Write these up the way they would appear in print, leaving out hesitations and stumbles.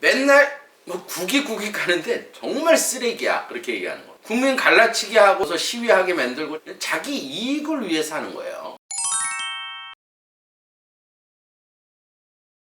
맨날 뭐 국이 가는데 정말 쓰레기야 그렇게 얘기하는 거. 국민 갈라치기 하고서 시위하게 만들고 자기 이익을 위해서 하는 거예요.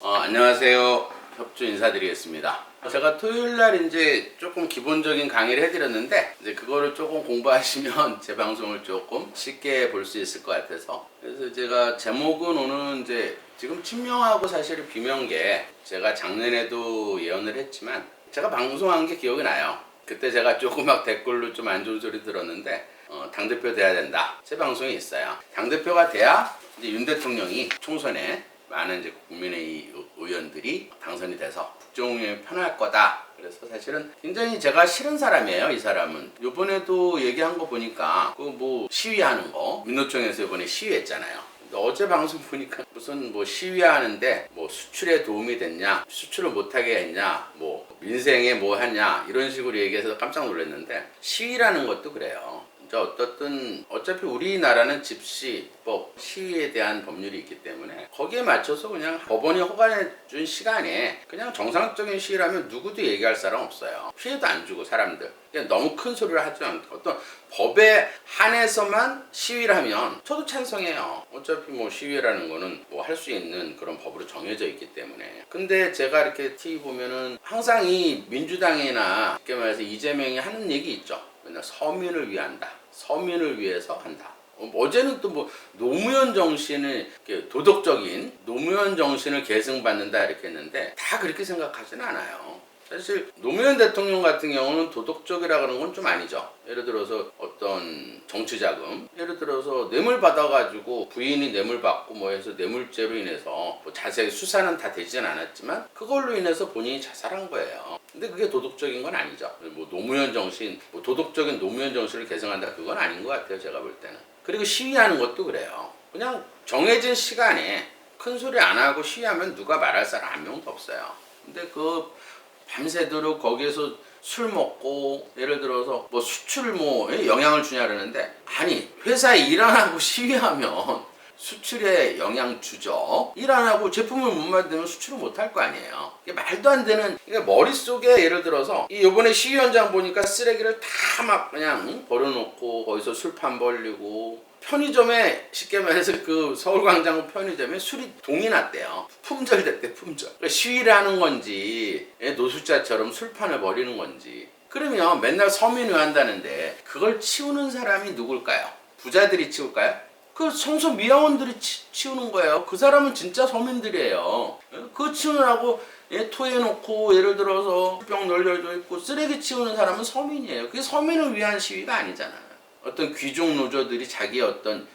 안녕하세요. 협조 인사드리겠습니다. 제가 토요일날 이제 조금 기본적인 강의를 해드렸는데 이제 그거를 조금 공부하시면 제 방송을 조금 쉽게 볼 수 있을 것 같아서, 그래서 제가 제목은 오늘 이제 지금 친명하고 사실 비명계, 제가 작년에도 예언을 했지만 제가 방송한 게 기억이 나요. 그때 제가 조금 막 댓글로 좀 안 좋은 소리 들었는데 당대표 돼야 된다. 제 방송에 있어요. 당대표가 돼야 이제 윤 대통령이 총선에 많은 이제 국민의 의원들이 당선이 돼서 국정운영이 편할 거다. 그래서 사실은 굉장히 제가 싫은 사람이에요. 이 사람은 요번에도 얘기한 거 보니까 그 뭐 시위하는 거, 민노총에서 이번에 시위했잖아요. 어제 방송 보니까 무슨 뭐 시위하는데 뭐 수출에 도움이 됐냐, 수출을 못하게 했냐, 뭐 민생에 뭐 하냐 이런 식으로 얘기해서 깜짝 놀랐는데, 시위라는 것도 그래요. 어차피 우리나라는 집시법, 시위에 대한 법률이 있기 때문에 거기에 맞춰서 그냥 법원이 허가해 준 시간에 그냥 정상적인 시위라면 누구도 얘기할 사람 없어요. 피해도 안 주고 사람들 그냥 너무 큰 소리를 하지 않고 어떤 법에 한해서만 시위를 하면 저도 찬성해요. 어차피 뭐 시위라는 거는 뭐 할 수 있는 그런 법으로 정해져 있기 때문에. 근데 제가 이렇게 TV 보면은 항상 이 민주당이나 쉽게 말해서 이재명이 하는 얘기 있죠. 맨날 서민을 위한다, 서민을 위해서 한다. 어제는 또 뭐 노무현 정신을, 도덕적인 노무현 정신을 계승받는다 이렇게 했는데 다 그렇게 생각하지는 않아요. 사실 노무현 대통령 같은 경우는 도덕적이라 그런 건 좀 아니죠. 예를 들어서 어떤 정치자금, 예를 들어서 뇌물 받아가지고 부인이 뇌물 받고 뭐 해서 뇌물죄로 인해서 뭐 자세히 수사는 다 되진 않았지만 그걸로 인해서 본인이 자살한 거예요. 근데 그게 도덕적인 건 아니죠. 뭐 노무현 정신, 뭐 도덕적인 노무현 정신을 계승한다 그건 아닌 것 같아요. 제가 볼 때는. 그리고 시위하는 것도 그래요. 그냥 정해진 시간에 큰 소리 안 하고 시위하면 누가 말할 사람 한 명도 없어요. 근데 그 밤새도록 거기에서 술 먹고 예를 들어서 뭐 수출 뭐 영향을 주냐 그러는데, 아니 회사에 일 안 하고 시위하면 수출에 영향 주죠. 일 안 하고 제품을 못 만들면 수출을 못 할 거 아니에요. 이게 말도 안 되는, 이게 머릿속에 예를 들어서 이번에 시위 현장 보니까 쓰레기를 다 막 그냥 버려놓고 거기서 술판 벌리고, 편의점에 쉽게 말해서 그 서울광장 편의점에 술이 동이 났대요. 품절됐대, 품절. 그러니까 시위를 하는 건지 노숙자처럼 술판을 버리는 건지. 그러면 맨날 서민을 한다는데 그걸 치우는 사람이 누굴까요? 부자들이 치울까요? 그 청소 미화원들이 치우는 거예요. 그 사람은 진짜 서민들이에요. 그거 치우느라고 토해놓고 예를 들어서 병 널려져 있고 쓰레기 치우는 사람은 서민이에요. 그게 서민을 위한 시위가 아니잖아요. 어떤 귀족 노조들이 자기 어떤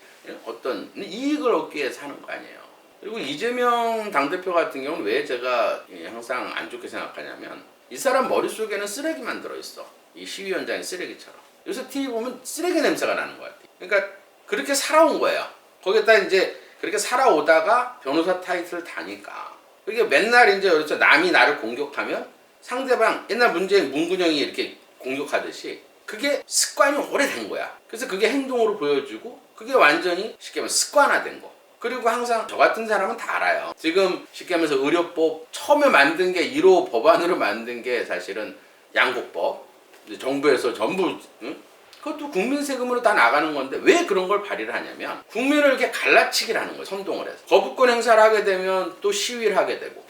이익을 얻기 위해서 하는 거 아니에요. 그리고 이재명 당대표 같은 경우는 왜 제가 항상 안 좋게 생각하냐면, 이 사람 머릿속에는 쓰레기만 들어있어. 이 시위 현장의 쓰레기처럼. 요새 TV 보면 쓰레기 냄새가 나는 것 같아요. 그러니까 그렇게 살아온 거예요. 거기다 이제 그렇게 살아오다가 변호사 타이틀을 다니까. 그게 맨날 이제 그렇죠. 남이 나를 공격하면 상대방, 옛날 문근영이 이렇게 공격하듯이 그게 습관이 오래된 거야. 그래서 그게 행동으로 보여주고 그게 완전히 쉽게 말해서 습관화된 거. 그리고 항상 저 같은 사람은 다 알아요. 지금 쉽게 말해서 의료법 처음에 만든 게 1호 법안으로 만든 게 사실은 양곡법. 정부에서 전부 그것도 국민 세금으로 다 나가는 건데 왜 그런 걸 발의를 하냐면, 국민을 이렇게 갈라치기를 하는 거예요. 선동을 해서. 거부권 행사를 하게 되면 또 시위를 하게 되고,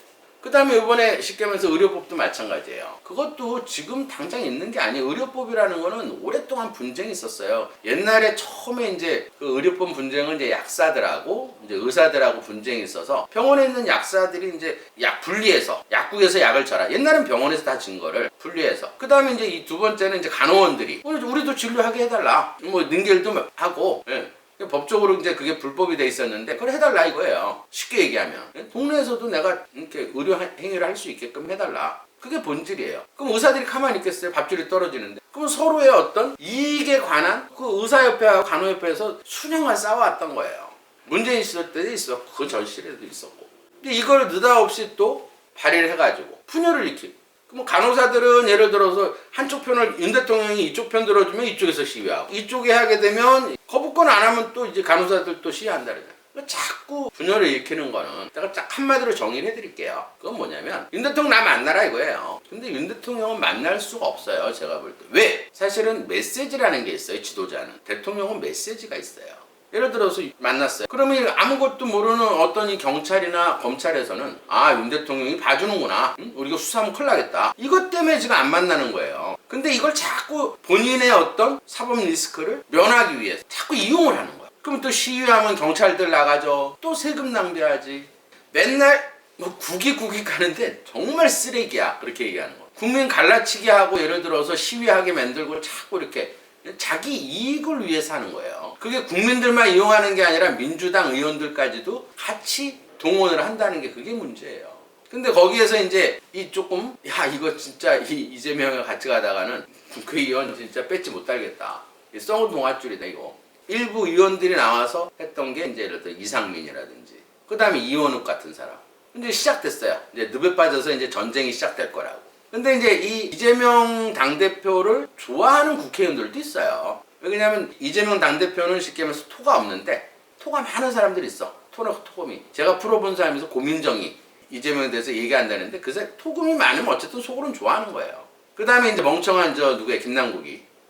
그 다음에 이번에 쉽게 말해서 의료법도 마찬가지예요. 그것도 지금 당장 있는 게 아니에요. 의료법이라는 거는 오랫동안 분쟁이 있었어요. 옛날에 처음에 이제 그 의료법 분쟁은 이제 약사들하고 이제 의사들하고 분쟁이 있어서 병원에 있는 약사들이 이제 약 분리해서 약국에서 약을 줘라. 옛날엔 병원에서 다 진 거를 분리해서. 그 다음에 이제 이 두 번째는 이제 간호원들이 우리도 진료하게 해달라. 뭐 능겔도 하고. 예. 법적으로 이제 그게 불법이 돼 있었는데 그걸 해달라 이거예요. 쉽게 얘기하면 동네에서도 내가 이렇게 의료 행위를 할 수 있게끔 해달라. 그게 본질이에요. 그럼 의사들이 가만히 있겠어요? 밥줄이 떨어지는데. 그럼 서로의 어떤 이익에 관한 그 의사협회하고 간호협회에서 수년간 싸워왔던 거예요. 문재인 시절 때도 있었고 그 전 시절에도 있었고. 근데 이걸 느닷없이 또 발의를 해가지고 분열을 일으키고. 그럼 간호사들은 예를 들어서 한쪽 편을 윤 대통령이 이쪽 편 들어주면 이쪽에서 시위하고, 이쪽에 하게 되면 거부권 안 하면 또 이제 간호사들 또 시위한다 그러잖아요. 자꾸 분열을 일으키는 거는 제가 딱 한마디로 정의를 해드릴게요. 그건 뭐냐면 윤 대통령 나 만나라 이거예요. 근데 윤 대통령은 만날 수가 없어요. 제가 볼 때. 왜? 사실은 메시지라는 게 있어요. 지도자는. 대통령은 메시지가 있어요. 예를 들어서 만났어요. 그러면 아무것도 모르는 어떤 이 경찰이나 검찰에서는 윤 대통령이 봐주는구나. 우리가 수사하면 큰일 나겠다. 이것 때문에 지금 안 만나는 거예요. 근데 이걸 자꾸 본인의 어떤 사법 리스크를 면하기 위해서 자꾸 이용을 하는 거예요. 그럼 또 시위하면 경찰들 나가죠. 또 세금 낭비하지. 맨날 뭐 국이 가는데 정말 쓰레기야. 그렇게 얘기하는 거. 국민 갈라치기 하고 예를 들어서 시위하게 만들고 자꾸 이렇게 자기 이익을 위해서 하는 거예요. 그게 국민들만 이용하는 게 아니라 민주당 의원들까지도 같이 동원을 한다는 게 그게 문제예요. 근데 거기에서 이제 이 조금 이거 진짜 이재명과 같이 가다가는 국회의원 진짜 뺏지 못하겠다. 썩은 동아줄이다 이거. 일부 의원들이 나와서 했던 게 이제 예를 들어 이상민이라든지 그 다음에 이원욱 같은 사람. 이제 시작됐어요. 이제 늪에 빠져서 이제 전쟁이 시작될 거라고. 근데 이제 이 이재명 당대표를 좋아하는 국회의원들도 있어요. 왜냐면 이재명 당대표는 쉽게 말해서 토가 없는데 토가 많은 사람들이 있어. 토금이. 제가 풀어본 사람에서 고민정이 이재명에 대해서 얘기한다는데 그새 토금이 많으면 어쨌든 속으로는 좋아하는 거예요. 그 다음에 이제 멍청한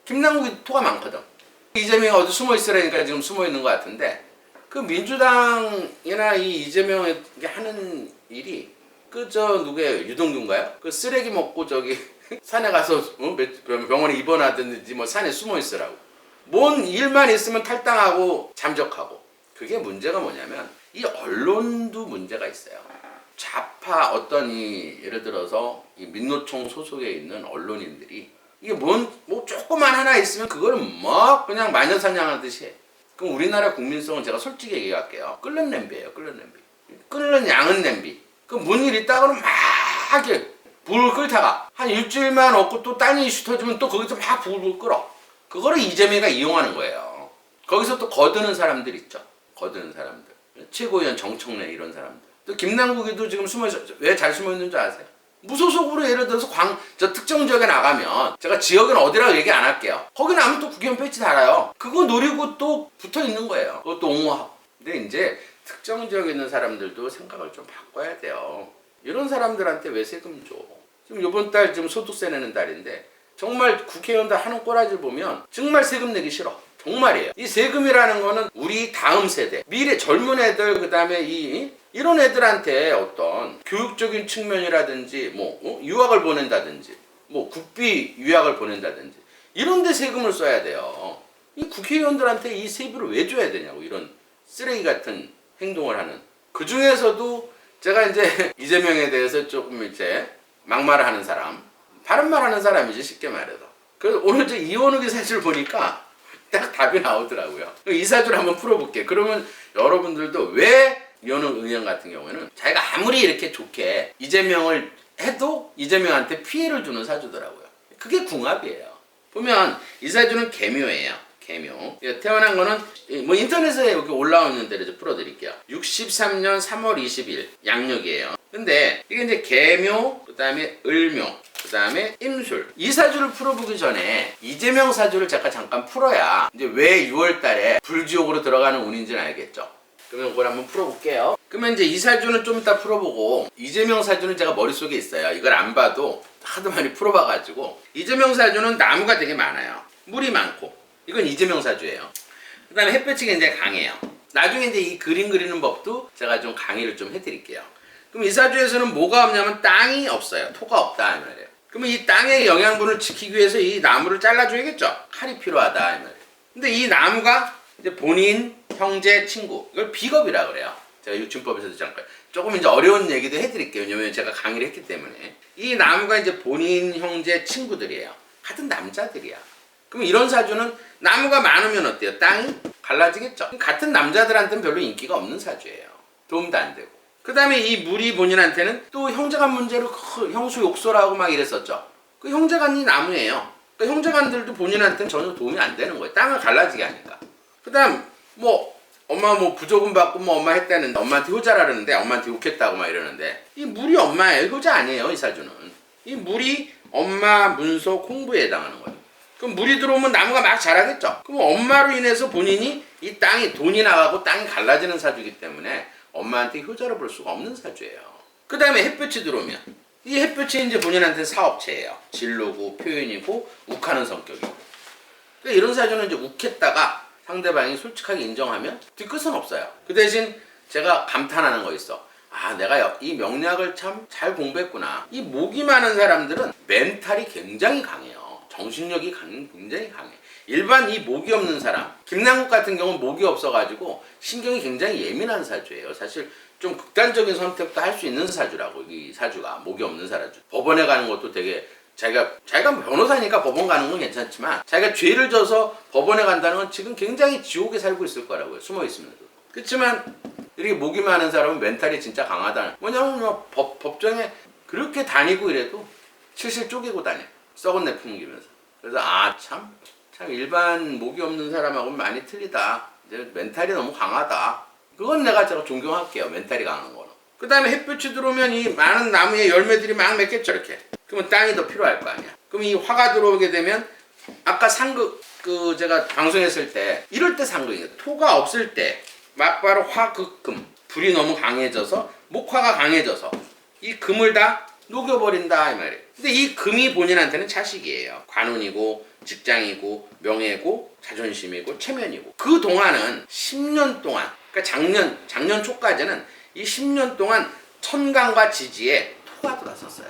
김남국이 토가 많거든. 이재명이 어디 숨어 있으라니까 지금 숨어 있는 것 같은데 그 민주당이나 이 이재명이 하는 일이 누구예요? 유동규인가요? 그 쓰레기 먹고 산에 가서 병원에 입원하든지 뭐 산에 숨어 있으라고. 뭔 일만 있으면 탈당하고 잠적하고. 그게 문제가 뭐냐면 이 언론도 문제가 있어요. 좌파 예를 들어서 이 민노총 소속에 있는 언론인들이 이게 뭐 조그만 하나 있으면 그거를 막 그냥 마녀사냥하듯이 해. 그럼 우리나라 국민성은 제가 솔직히 얘기할게요. 끓는 냄비예요. 끓는 양은 냄비. 그 뭔 일 있다 그러면 막 이렇게 불을 끌다가 한 일주일만 없고 또 딴 이슈 터지면 또 거기서 막 불을 끌어. 그거를 이재명이가 이용하는 거예요. 거기서 또 거드는 사람들 있죠. 최고위원 정청래 이런 사람들. 또 김남국이도 지금 왜 잘 숨어 있는 줄 아세요? 무소속으로 예를 들어서 특정 지역에 나가면 제가 지역은 어디라고 얘기 안 할게요. 거기 나면 또 국회의원 배지 달아요. 그거 노리고 또 붙어 있는 거예요. 그것도 옹호하고. 근데 이제 특정 지역에 있는 사람들도 생각을 좀 바꿔야 돼요. 이런 사람들한테 왜 세금 줘? 지금 이번 달 지금 소득세 내는 달인데 정말 국회의원들 하는 꼬라지를 보면 정말 세금 내기 싫어. 정말이에요. 이 세금이라는 거는 우리 다음 세대, 미래 젊은 애들 그다음에 이런 애들한테 어떤 교육적인 측면이라든지 유학을 보낸다든지 국비 유학을 보낸다든지 이런 데 세금을 써야 돼요. 이 국회의원들한테 이 세금을 왜 줘야 되냐고. 이런 쓰레기 같은 행동을 하는. 그 중에서도 제가 이제 이재명에 대해서 조금 이제 막말을 하는 사람, 바른말 하는 사람이지 쉽게 말해서. 그래서 오늘 이원욱의 사주를 보니까 딱 답이 나오더라고요. 이 사주를 한번 풀어볼게요. 그러면 여러분들도 왜 이원욱 의원 같은 경우에는 자기가 아무리 이렇게 좋게 이재명을 해도 이재명한테 피해를 주는 사주더라고요. 그게 궁합이에요. 보면 이 사주는 계묘예요. 계묘. 태어난 거는 인터넷에 여기 올라오는 대로 이제 풀어드릴게요. 63년 3월 20일 양력이에요. 근데 이게 이제 계묘, 그 다음에 을묘, 그 다음에 임술. 이 사주를 풀어보기 전에 이재명 사주를 잠깐 풀어야 이제 왜 6월 달에 불지옥으로 들어가는 운인지는 알겠죠. 그러면 그걸 한번 풀어볼게요. 그러면 이제 이 사주는 좀 이따 풀어보고 이재명 사주는 제가 머릿속에 있어요. 이걸 안 봐도 하도 많이 풀어봐가지고 이재명 사주는 나무가 되게 많아요. 물이 많고 이건 이재명 사주예요. 그 다음에 햇볕이 굉장히 강해요. 나중에 이제 이 그림 그리는 법도 제가 좀 강의를 좀 해드릴게요. 그럼 이 사주에서는 뭐가 없냐면 땅이 없어요. 토가 없다 이 말이에요. 그러면 이 땅의 영양분을 지키기 위해서 이 나무를 잘라줘야겠죠. 칼이 필요하다 이 말이에요. 근데 이 나무가 이제 본인, 형제, 친구 이걸 비겁이라 그래요. 제가 유충법에서도 잠깐 조금 이제 어려운 얘기도 해드릴게요. 왜냐면 제가 강의를 했기 때문에. 이 나무가 이제 본인, 형제, 친구들이에요. 같은 남자들이야. 그럼 이런 사주는 나무가 많으면 어때요? 땅이 갈라지겠죠. 같은 남자들한테는 별로 인기가 없는 사주예요. 도움도 안 되고. 그 다음에 이 물이 본인한테는 또 형제간 문제로 형수 욕설하고 막 이랬었죠. 그 형제간이 나무예요. 그 형제간들도 본인한테는 전혀 도움이 안 되는 거예요. 땅을 갈라지게 하니까. 그 다음 엄마 부조금 받고 엄마 했다는데 엄마한테 효자라는데 엄마한테 욕했다고 막 이러는데 이 물이 엄마예요. 효자 아니에요. 이 사주는. 이 물이 엄마, 문서, 공부에 해당하는 거예요. 그럼 물이 들어오면 나무가 막 자라겠죠. 그럼 엄마로 인해서 본인이 이 땅이 돈이 나가고 땅이 갈라지는 사주이기 때문에 엄마한테 효자로 볼 수가 없는 사주예요. 그 다음에 햇볕이 들어오면 이 햇볕이 이제 본인한테 사업체예요. 진로고 표현이고 욱하는 성격이고. 그러니까 이런 사주는 이제 욱했다가 상대방이 솔직하게 인정하면 뒤끝은 없어요. 그 대신 제가 감탄하는 거 있어. 아, 내가 이 명리학을 참 잘 공부했구나. 이 목이 많은 사람들은 멘탈이 굉장히 강해요. 정신력이 굉장히 강해. 일반 이 목이 없는 사람, 김남국 같은 경우는 목이 없어가지고 신경이 굉장히 예민한 사주예요. 사실 좀 극단적인 선택도 할 수 있는 사주라고. 이 사주가 목이 없는 사주. 법원에 가는 것도 되게 자기가 변호사니까 법원 가는 건 괜찮지만 자기가 죄를 져서 법원에 간다는 건 지금 굉장히 지옥에 살고 있을 거라고요. 숨어 있으면서. 그렇지만 이렇게 목이 많은 사람은 멘탈이 진짜 강하다. 뭐냐면 법정에 그렇게 다니고 이래도 실실 쪼개고 다녀. 썩은 내 풍기면서. 그래서 참 일반 목이 없는 사람하고는 많이 틀리다. 이제 멘탈이 너무 강하다. 그건 내가 존경할게요. 멘탈이 강한 거는. 그 다음에 햇볕이 들어오면 이 많은 나무에 열매들이 막 맺겠죠. 이렇게. 그러면 땅이 더 필요할 거 아니야. 그럼 이 화가 들어오게 되면 아까 상극 제가 방송했을 때 이럴 때 상극이에요. 토가 없을 때 막바로 화극금 불이 너무 강해져서 목화가 강해져서 이 금을 다 녹여버린다 이 말이에요. 근데 이 금이 본인한테는 자식이에요. 관운이고 직장이고 명예고 자존심이고 체면이고. 그 동안은 10년 동안 그러니까 작년 초까지는 이 10년 동안 천간과 지지에 토가 들어섰어요.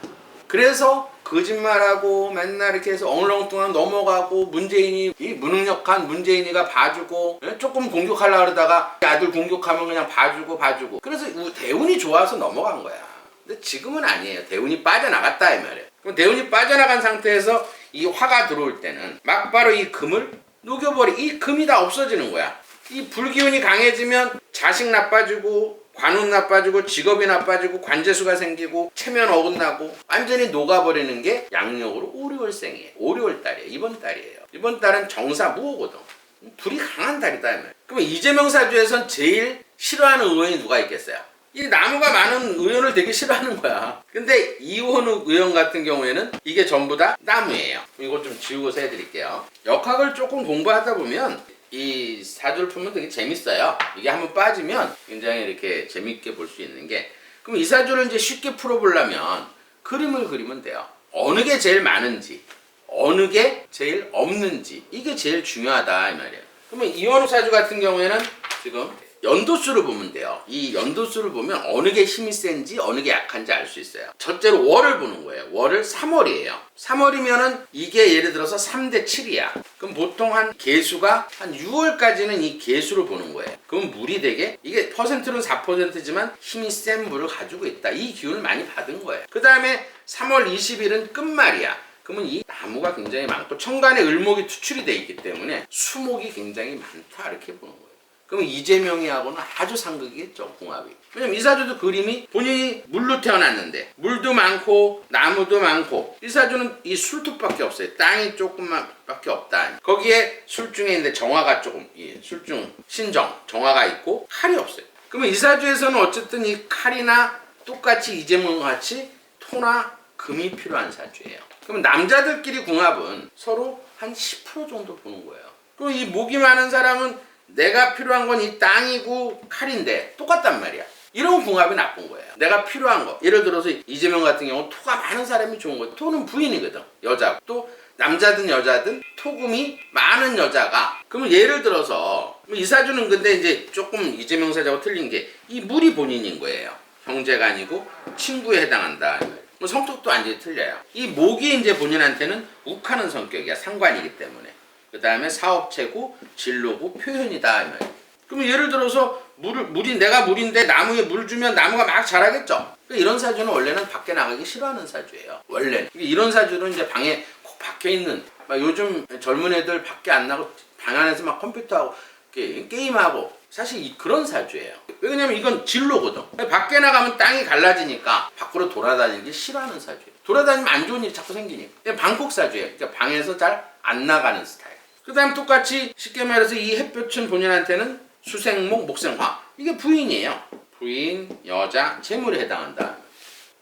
그래서 거짓말하고 맨날 이렇게 해서 엉렁뚱한 넘어가고 문재인이 이 무능력한 문재인이가 봐주고 조금 공격하려고 그러다가 아들 공격하면 그냥 봐주고 그래서 대운이 좋아서 넘어간 거야. 근데 지금은 아니에요. 대운이 빠져나갔다 이 말이에요. 그럼 대운이 빠져나간 상태에서 이 화가 들어올 때는 막바로 이 금을 녹여버리 이 금이 다 없어지는 거야. 이 불기운이 강해지면 자식 나빠지고 관운 나빠지고 직업이 나빠지고 관재수가 생기고 체면 어긋나고 완전히 녹아버리는 게 양력으로 오리월생이에요. 오리월달이에요. 이번 달이에요. 이번 달은 정사 무호거든. 불이 강한 달이다. 그러면 이재명 사주에선 제일 싫어하는 의원이 누가 있겠어요? 이 나무가 많은 의원을 되게 싫어하는 거야. 근데 이원우 의원 같은 경우에는 이게 전부 다 나무예요. 이거 좀 지우고서 해드릴게요. 역학을 조금 공부하다 보면 이 사주를 풀면 되게 재밌어요. 이게 한번 빠지면 굉장히 이렇게 재밌게 볼 수 있는 게, 그럼 이 사주를 이제 쉽게 풀어보려면 그림을 그리면 돼요. 어느 게 제일 많은지, 어느 게 제일 없는지, 이게 제일 중요하다 이 말이에요. 그러면 이원우 사주 같은 경우에는 지금 연도수를 보면 돼요. 이 연도수를 보면 어느 게 힘이 센지 어느 게 약한지 알 수 있어요. 첫째로 월을 보는 거예요. 월을 3월이에요. 3월이면은 이게 예를 들어서 3대 7이야. 그럼 보통 한 개수가 한 6월까지는 이 개수를 보는 거예요. 그럼 물이 되게 이게 퍼센트는 4%지만 힘이 센 물을 가지고 있다. 이 기운을 많이 받은 거예요. 그 다음에 3월 20일은 끝말이야. 그러면 이 나무가 굉장히 많고 천간에 을목이 투출이 돼 있기 때문에 수목이 굉장히 많다 이렇게 보는 거예요. 그럼 이재명이하고는 아주 상극이겠죠, 궁합이. 왜냐면 이 사주도 그림이 본인이 물로 태어났는데 물도 많고 나무도 많고, 이 사주는 이 술토밖에 없어요. 땅이 조금밖에 없다. 거기에 술중에 있는데 정화가 조금, 술중 신정 정화가 있고 칼이 없어요. 그러면 이 사주에서는 어쨌든 이 칼이나 똑같이 이재명과 같이 토나 금이 필요한 사주예요. 그러면 남자들끼리 궁합은 서로 한 10% 정도 보는 거예요. 그럼 이 목이 많은 사람은 내가 필요한 건 이 땅이고 칼인데 똑같단 말이야. 이런 궁합이 나쁜 거예요. 내가 필요한 거. 예를 들어서 이재명 같은 경우는 토가 많은 사람이 좋은 거예요. 토는 부인이거든. 여자. 또 남자든 여자든 토금이 많은 여자가. 그러면 예를 들어서 이 사주는 근데 이제 조금 이재명 사주하고 틀린 게 이 물이 본인인 거예요. 형제가 아니고 친구에 해당한다. 뭐 성격도 완전히 틀려요. 이 목이 이제 본인한테는 욱하는 성격이야. 상관이기 때문에. 그 다음에 사업체고 진로고 표현이다. 그러면 예를 들어서 물이 내가 물인데 나무에 물 주면 나무가 막 자라겠죠. 이런 사주는 원래는 밖에 나가기 싫어하는 사주예요. 원래는. 이런 사주는 이제 방에 꼭 박혀 있는, 요즘 젊은 애들 밖에 안 나고 방 안에서 막 컴퓨터하고 게임하고, 사실 그런 사주예요. 왜냐면 이건 진로거든. 밖에 나가면 땅이 갈라지니까 밖으로 돌아다니기 싫어하는 사주예요. 돌아다니면 안 좋은 일이 자꾸 생기니까. 방콕 사주예요. 그러니까 방에서 잘 안 나가는 스타일. 그 다음 똑같이 쉽게 말해서 이 햇볕은 본인한테는 수생목, 목생화. 이게 부인이에요. 부인, 여자, 재물에 해당한다.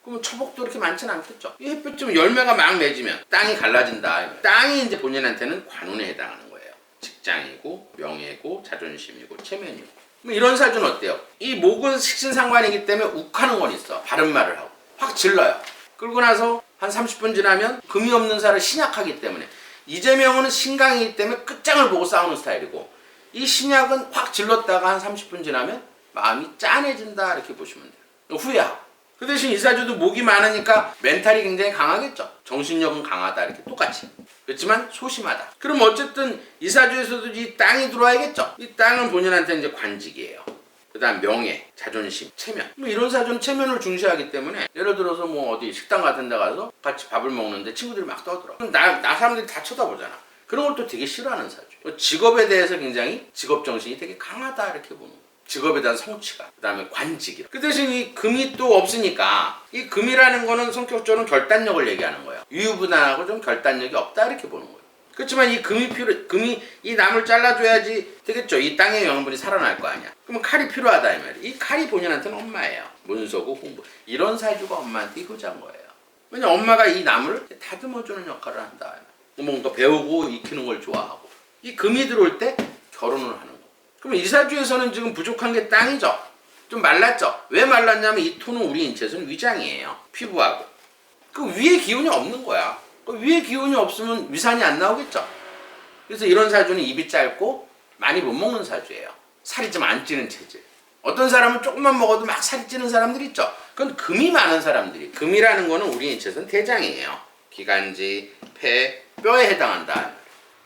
그러면 초복도 이렇게 많지는 않겠죠. 이 햇볕 열매가 막 맺으면 땅이 갈라진다. 땅이 이제 본인한테는 관운에 해당하는 거예요. 직장이고 명예고 자존심이고 체면이고. 뭐 이런 사주는 어때요? 이 목은 식신상관이기 때문에 욱하는 건 있어. 바른 말을 하고 확 질러요. 그러고 나서 한 30분 지나면 금이 없는 사를 신약하기 때문에, 이재명은 신강이기 때문에 끝장을 보고 싸우는 스타일이고, 이 신약은 확 질렀다가 한 30분 지나면 마음이 짠해진다 이렇게 보시면 돼요. 후회하고. 그 대신 이 사주도 목이 많으니까 멘탈이 굉장히 강하겠죠. 정신력은 강하다 이렇게 똑같이. 그렇지만 소심하다. 그럼 어쨌든 이 사주에서도 이 땅이 들어와야겠죠. 이 땅은 본인한테 이제 관직이에요. 그 다음 명예, 자존심, 체면. 뭐 이런 사주는 체면을 중시하기 때문에, 예를 들어서 뭐 어디 식당 같은 데 가서 같이 밥을 먹는데 친구들이 막 떠들어. 나 사람들이 다 쳐다보잖아. 그런 걸 또 되게 싫어하는 사주. 직업에 대해서 굉장히 직업 정신이 되게 강하다 이렇게 보는 거예요. 직업에 대한 성취감, 그 다음에 관직이. 그 대신 이 금이 또 없으니까, 이 금이라는 거는 성격적으로는 결단력을 얘기하는 거예요. 유유부단하고 좀 결단력이 없다 이렇게 보는 거예요. 그렇지만 이 금이 이 나무를 잘라줘야지 되겠죠. 이 땅의 영양분이 살아날 거 아니야. 그러면 칼이 필요하다 이 말이에요. 이 칼이 본인한테는 엄마예요. 문서고 공부. 이런 사주가 엄마한테 효자인 거예요. 왜냐면 엄마가 이 나무를 다듬어주는 역할을 한다. 뭔가 배우고 익히는 걸 좋아하고. 이 금이 들어올 때 결혼을 하는 거예요. 그럼 이 사주에서는 지금 부족한 게 땅이죠. 좀 말랐죠. 왜 말랐냐면 이 토는 우리 인체에서는 위장이에요. 피부하고. 그 위에 기운이 없는 거야. 그 위에 기운이 없으면 위산이 안 나오겠죠. 그래서 이런 사주는 입이 짧고 많이 못 먹는 사주예요. 살이 좀 안 찌는 체질. 어떤 사람은 조금만 먹어도 막 살이 찌는 사람들이 있죠. 그건 금이 많은 사람들이. 금이라는 거는 우리 인체에서는 대장이에요. 기관지, 폐, 뼈에 해당한다.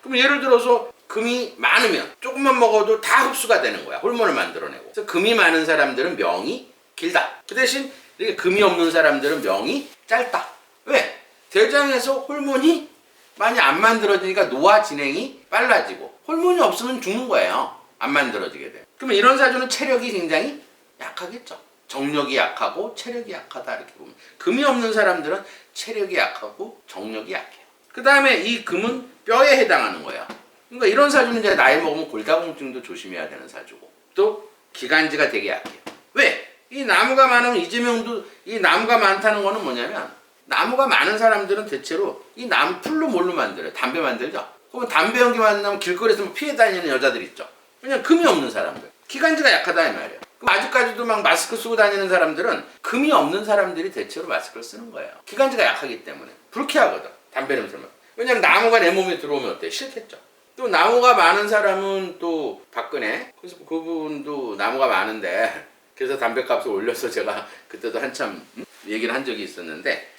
그럼 예를 들어서 금이 많으면 조금만 먹어도 다 흡수가 되는 거야. 호르몬을 만들어내고. 그래서 금이 많은 사람들은 명이 길다. 그 대신 이렇게 금이 없는 사람들은 명이 짧다. 왜? 대장에서 호르몬이 많이 안 만들어지니까 노화 진행이 빨라지고, 호르몬이 없으면 죽는 거예요. 안 만들어지게 돼. 그러면 이런 사주는 체력이 굉장히 약하겠죠. 정력이 약하고 체력이 약하다 이렇게 보면, 금이 없는 사람들은 체력이 약하고 정력이 약해요. 그 다음에 이 금은 뼈에 해당하는 거예요. 그러니까 이런 사주는 이제 나이 먹으면 골다공증도 조심해야 되는 사주고, 또 기관지가 되게 약해요. 왜? 이 나무가 많으면, 이재명도 이 나무가 많다는 거는 뭐냐면, 나무가 많은 사람들은 대체로 이 나무 풀로 뭘로 만들어요? 담배 만들죠? 그러면 담배 연기 만나면 길거리에서 피해 다니는 여자들 있죠? 왜냐면 금이 없는 사람들. 기관지가 약하다 이 말이에요. 그럼 아직까지도 막 마스크 쓰고 다니는 사람들은 금이 없는 사람들이 대체로 마스크를 쓰는 거예요. 기관지가 약하기 때문에. 불쾌하거든. 담배 냄새만. 왜냐면 나무가 내 몸에 들어오면 어때? 싫겠죠. 또 나무가 많은 사람은 또 박근혜. 그래서 그분도 나무가 많은데, 그래서 담배값을 올려서 제가 그때도 한참 얘기를 한 적이 있었는데,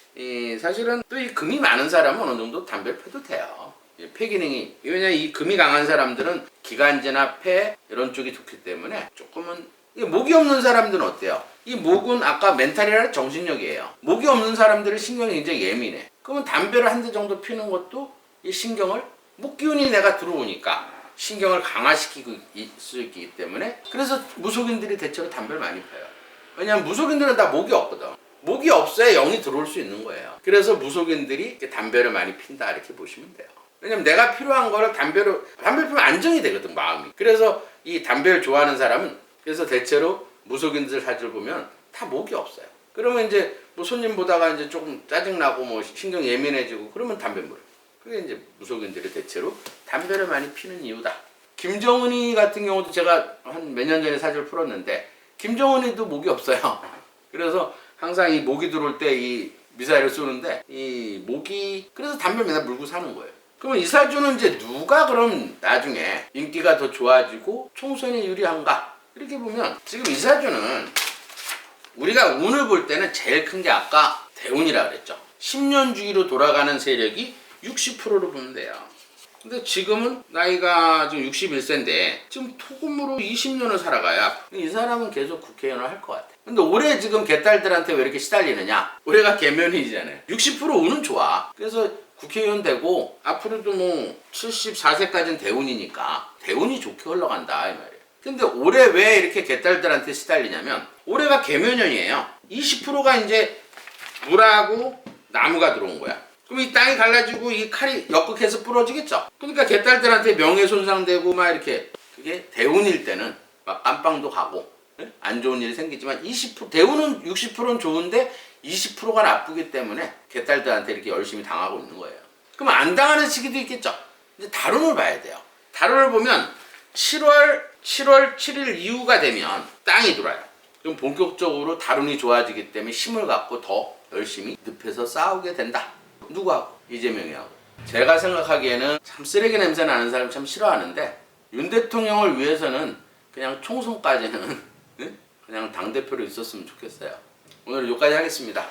사실은 또 이 금이 많은 사람은 어느 정도 담배를 펴도 돼요. 폐 기능이. 왜냐면 이 금이 강한 사람들은 기관지나 폐 이런 쪽이 좋기 때문에 조금은. 목이 없는 사람들은 어때요? 이 목은 아까 멘탈이라 정신력이에요. 목이 없는 사람들은 신경이 굉장히 예민해. 그러면 담배를 한 대 정도 피는 것도 이 신경을, 목 기운이 내가 들어오니까 신경을 강화시키고 수 있기 때문에, 그래서 무속인들이 대체로 담배를 많이 펴요. 왜냐면 무속인들은 다 목이 없거든. 목이 없어야 영이 들어올 수 있는 거예요. 그래서 무속인들이 담배를 많이 핀다 이렇게 보시면 돼요. 왜냐면 내가 필요한 거를 담배 피우면 안정이 되거든, 마음이. 그래서 이 담배를 좋아하는 사람은, 그래서 대체로 무속인들 사주를 보면 다 목이 없어요. 그러면 이제 뭐 손님 보다가 이제 조금 짜증나고 뭐 신경 예민해지고 그러면 담배 물어요. 그게 이제 무속인들이 대체로 담배를 많이 피는 이유다. 김정은이 같은 경우도 제가 한 몇 년 전에 사주를 풀었는데, 김정은이도 목이 없어요. 그래서 항상 이 목이 들어올 때 이 미사일을 쏘는데, 이 목이, 그래서 담배를 맨날 물고 사는 거예요. 그러면 이 사주는 이제 누가 그럼 나중에 인기가 더 좋아지고 총선이 유리한가? 이렇게 보면 지금 이 사주는 우리가 운을 볼 때는 제일 큰 게 아까 대운이라 그랬죠. 10년 주기로 돌아가는 세력이 60%로 보면 돼요. 근데 지금은 나이가 지금 61세인데 지금 토금으로 20년을 살아가야 이 사람은 계속 국회의원을 할 것 같아. 근데 올해 지금 개딸들한테 왜 이렇게 시달리느냐? 올해가 개면이잖아요. 60% 운은 좋아. 그래서 국회의원 되고 앞으로도 뭐 74세까지는 대운이니까 대운이 좋게 흘러간다 이 말이에요. 근데 올해 왜 이렇게 개딸들한테 시달리냐면, 올해가 개면연이에요. 20%가 이제 물하고 나무가 들어온 거야. 그럼 이 땅이 갈라지고 이 칼이 역극해서 부러지겠죠. 그러니까 개딸들한테 명예 손상되고 막 이렇게, 그게 대운일 때는 막 안방도 가고 안 좋은 일이 생기지만 20% 대운은 60%는 좋은데 20%가 나쁘기 때문에 개딸들한테 이렇게 열심히 당하고 있는 거예요. 그럼 안 당하는 시기도 있겠죠. 이제 다룬을 봐야 돼요. 다룬을 보면 7월 7일 이후가 되면 땅이 돌아요. 그럼 본격적으로 다룬이 좋아지기 때문에 힘을 갖고 더 열심히 늪에서 싸우게 된다. 누구하고? 이재명이하고. 제가 생각하기에는 참 쓰레기 냄새 나는 사람 참 싫어하는데 윤 대통령을 위해서는 그냥 총선까지는 그냥 당대표로 있었으면 좋겠어요. 오늘 여기까지 하겠습니다.